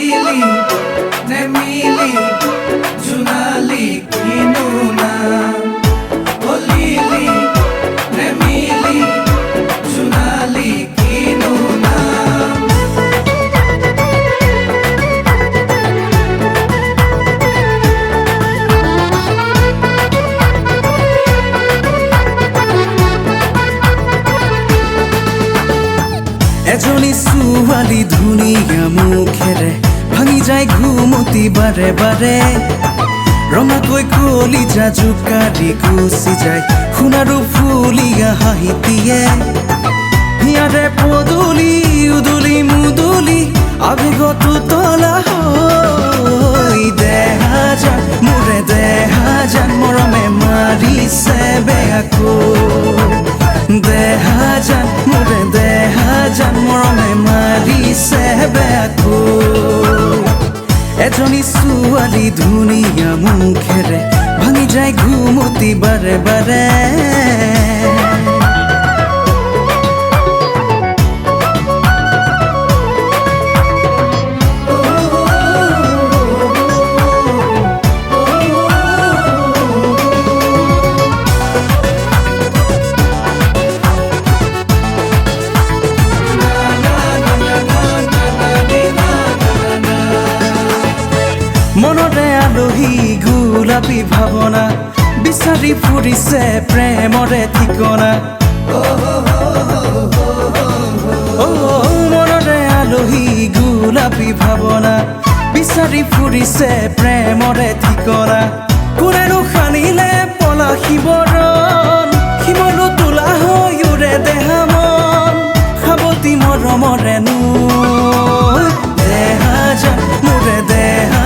lily নে মিলি জোনালি কিনো নাম ও লিলি নে মিলি জোনালি কিনো নাম এজনী ছোৱালী ধুনীয়া মুখেৰে ভাঙি যায় ঘুমতি বাৰে বাৰে ৰঙাকৈ কলিজা জোকাৰি গুচি যায় সোণাৰু ফুলীয়া হাঁহিটিয়ে হিয়াৰে পদূলি উদুলি মুদুলি আবেগত উতলা হৈ দেহা যান মোৰে দেহা যান মৰমে মাৰিছে বেয়াকৈ দেহা যান মোৰে দেহা যান মৰমে মাৰিছে বেয়াকৈ এজনী ছোৱালী ধুনীয়া মুখেৰে ভাঙি যায় ঘুমতি বাৰে বাৰে মনৰে আলহী গোলাপী ভাৱনা বিচাৰি ফুৰিছে প্ৰেমৰে ঠিকনা মনৰে আলহী গোলাপী ভাৱনা বিচাৰি ফুৰিছে প্ৰেমৰে ঠিকনা কোনেনো সানিলে পলাশী বৰণ শিমলু তোলা হৈ উৰে দেহা মন সাৱতী মৰমৰে